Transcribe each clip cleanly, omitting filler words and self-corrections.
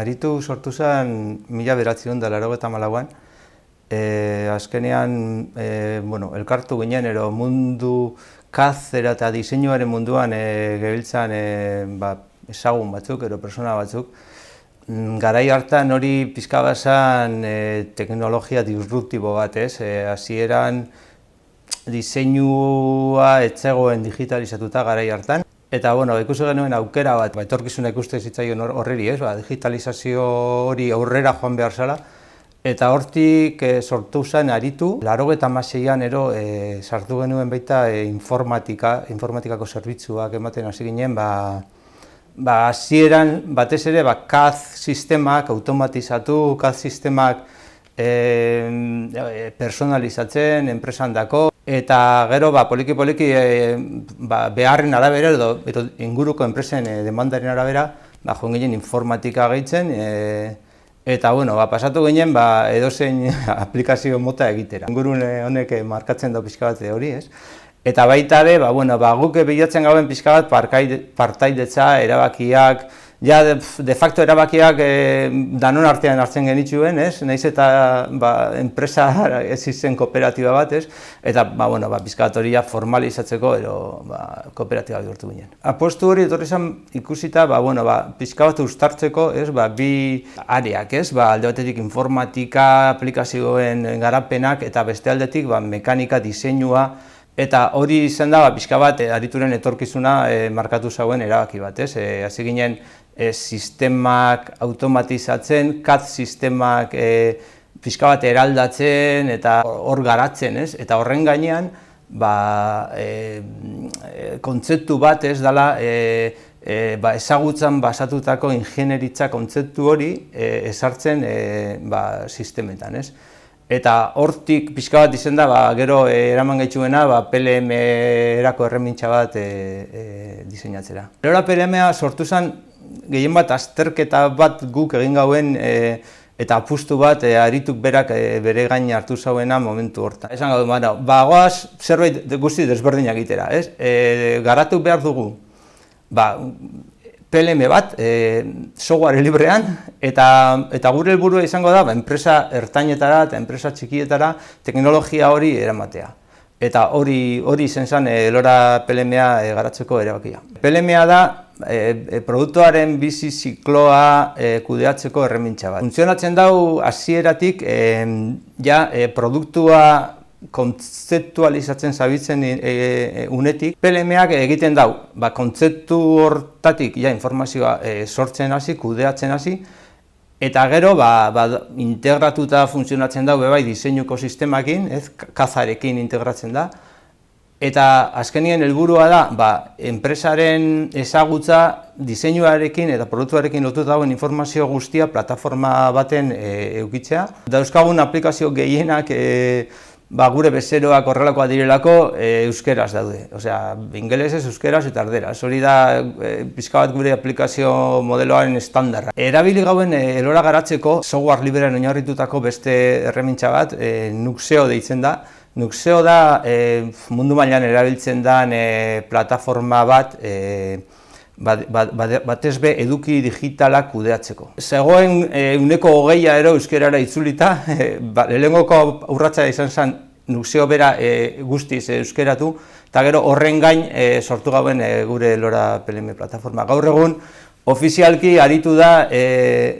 Aritu sortu zen 1984an. Azkenean, elkartu ginen, mundu kazera eta diseinuaren munduan gebiltzan ezagun batzuk, persona batzuk. Garai hartan hori pixka bat zen teknologia disruptibo bat, hasieran diseinua ez zegoen digitalizatuta garai hartan. Eta, ikusi genuen aukera bat, etorkizuna ikuste zitzaion horreri, digitalizazio hori aurrera joan behar zela. Eta hortik sortu zen Aritu. 86an sartu genuen baita informatikako zerbitzuak ematen hasi ginen, hasieran batez ere CAD sistemak automatizatu, CAD sistemak personalizatzen enpresandako. Eta gero, poliki-poliki beharren arabera edo inguruko enpresen demandaren arabera joan ginen informatika gehitzen. Eta pasatu ginen edozein aplikazio mota egitera. Ingurune honek markatzen da pixka bat hori, ez? Eta baita ere, guk bilatzen gauen pixka bat partaidetza, erabakiak, de facto erabakiak danon artean hartzen genituen, ez? Nahiz eta enpresa ez izen kooperatiba bat, ez? Eta pixka bat hori formalizatzeko kooperatiba bihurtu ginen. Apostu hori etorri zen ikusita, pixka bat uztartzeko, bi areak, ez? Alde batetik informatika, aplikazioen garapenak, eta beste aldetik mekanika, diseinua. Eta hori izan da, pixka bat, Arituren etorkizuna markatu zauen erabaki bat, ez? Hasi ginen sistemak automatizatzen, CAD sistemak pixka bat eraldatzen eta hor garatzen, ez? Eta horren gainean, kontzeptu bat ez dela ezagutzan basatutako ingeniaritza kontzeptu hori ezartzen sistemetan, ez? Eta hortik pixka bat izan da, gero eraman gaitzuena PLM-erako erremintza bat diseinatzera. Gero PLM-a sortu zen gehien bat azterketa bat guk egin gauen eta apustu bat Arituk berak bere gain hartu zauena momentu hortan. Esan gauden, goaz zerbait guzti desberdinak egitera, ez? Garatu behar dugu PLM bat, software librean, eta gure helburua izango da enpresa ertainetara eta enpresa txikietara teknologia hori eramatea. Eta hori izan zen Elora PLM-a garatzeko erabakia. PLM-a da produktuaren bizi zikloa kudeatzeko erremintza bat. Funtzionatzen dau hasieratik produktua kontzeptualizatzen zabitzen unetik, PLM-ak egiten dau, kontzeptu hortatik informazioa sortzen hasi, kudeatzen hasi, eta gero integratuta funtzionatzen dau diseinuko sistemakin, CAD-arekin integratzen da, eta azkenien helburua da, enpresaren ezagutza diseinuarekin eta produktuarekin lotuta dagoen informazio guztia plataforma baten edukitzea. Dauzkagun aplikazio gehienak gure bezeroak horrelakoa direlako euskeraz daude. Osea, ingelesez, euskeraz eta erderaz. Hori da pixka bat gure aplikazio modeloaren estandarra. Erabili gauen Elora garatzeko software librean oinarritutako beste erremintza bat, Nuxeo deitzen da. Nuxeo da mundu mailan erabiltzen den plataforma bat batez be eduki digitalak kudeatzeko. Zegoen uneko 20 euskerara itzulita, lehenengoko urratsa izan zen Nuxeo bera guztiz euskeratu, eta gero horren gain sortu gauen gure Elora PLM plataforma. Gaur egun, ofizialki aritu da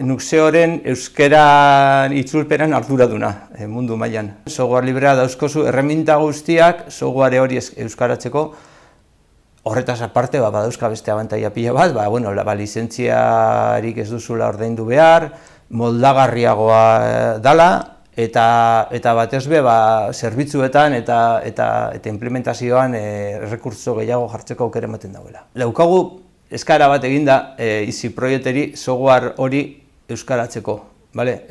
Nuxeoren euskeran itzulperan arduraduna mundu mailan. Software librea dauzkozu erreminta guztiak software hori euskaratzeko. Horretaz aparte, badauzka beste abantaila pila bat, lizentziarik ez duzula ordaindu behar, moldagarriagoa dela, eta batez be, zerbitzuetan eta implementazioan errekurtso gehiago jartzeko aukera ematen dauela. Daukagu eskaera bat eginda Easy Proiecteri software hori euskaratzeko,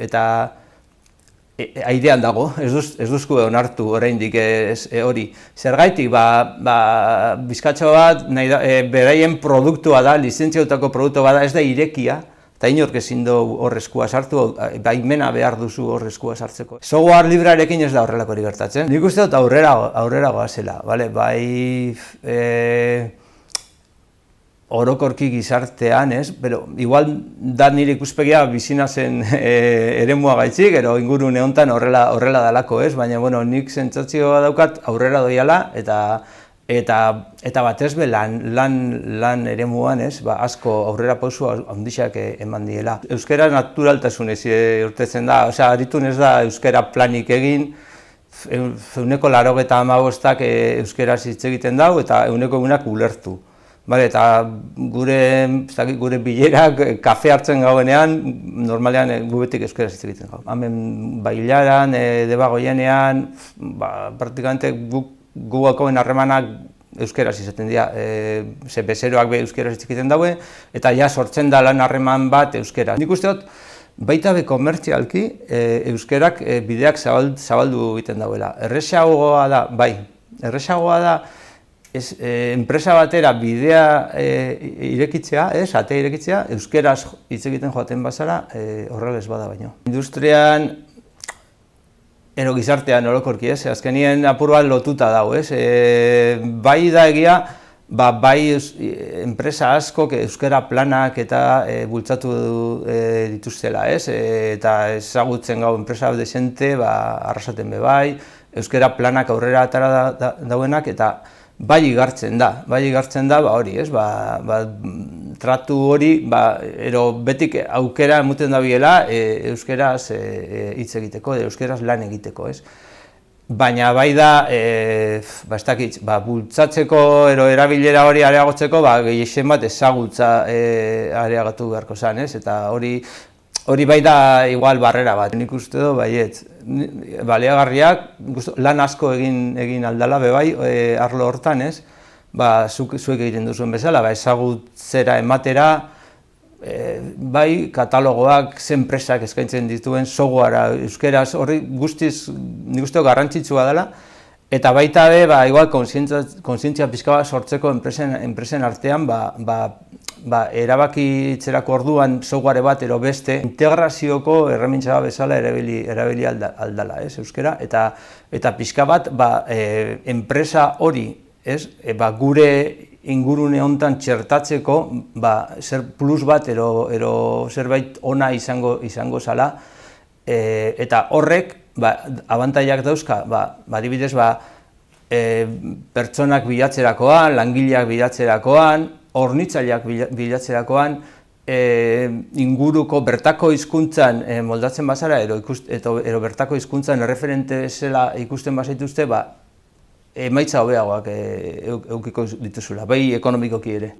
eta aidean dago, ez duzku onartu oraindik hori. Zergaitik, bizkatxo bat, beraien produktua da, lizentziautako produktua da, ez da irekia, eta inork ezin du horrezkoa sartu, baimena behar duzu horrezkoa sartzeko. Software librearekin ez da horrelako hori gertatzen. Nik uste dut aurrera goazela, orokorki gizartean, ez? Pero igual da nire ikuspegia bizina zen eremua gaitzik, gero ingurune hontan horrela dalako, ez? Baina, bueno, nik sentsazioa daukat aurrera doiala eta batez be lan eremuan, ez? Ba, asko aurrera pausu handixak eman diela. Euskara naturaltasunez urtetzen da, osea, aritun ez da euskara planik egin, 95% euskaraz hitz egiten dau eta 100% ulertu. Bale, eta gure bilerak kafe hartzen gauenean, normalean gu betik euskaraz hitz egiten gau. Hemen bailaran, debagoienean, praktikamente gu gakoen harremanak euskaraz izaten dira. Ze bezeroak be euskaraz hitz egiten daue, eta ja sortzen da lan harreman bat euskaraz. Nik uste dut, baita be komertzialki euskarak bideak zabaldu egiten dauela. Erresagoa da, bai, erresagoa da, enpresa batera bidea irekitzea, atea irekitzea, euskaraz hitz egiten joaten bazara, horrela ez bada baino. Industrian, ero gizartean orokorki, azkenien apur bat lotuta dago, bai da egia, bai enpresa askok euskara planak eta bultzatu dituztela, eta ezagutzen gau enpresa desente, arrasaten be bai, euskara planak aurrera atara dauenak, eta bai igartzen da, hori, tratu hori, ero betik aukera emuten dabiela euskaraz hitz egiteko, euskaraz lan egiteko, Baina bai da, ez dakit, bultzatzeko, erabilera hori areagotzeko, gehien bat ezagutza areagatu beharko zen, eta hori bai da igual barrera bat. Nik uste du, baiet, baliagarriak, lan asko egin aldala, bai, arlo hortan, zuek egiten duzuen bezala, ezagutzera ematera, bai, katalogoak, enpresak eskaintzen dituen softwarea euskeraz, horri guztiz, nik uste garrantzitsua dela, eta baita be, igual, kontzientzia pixka bat sortzeko enpresen artean, erabakitzerako orduan software bat ero beste, integrazioko erremintza bezala erabili aldala, euskera, eta pixka bat, enpresa hori, gure ingurune hontan txertatzeko, zer plus bat ero zerbait ona izango zala, eta horrek, abantaiak dauzka, adibidez, pertsonak bilatzerakoan, langileak bilatzerakoan, hornitzaileak bilatzerakoan, inguruko bertako hizkuntzan moldatzen bazara, ero bertako hizkuntzan erreferente zela ikusten bazaituzte, emaitza hobeagoak edukiko dituzula, bai ekonomikoki ere.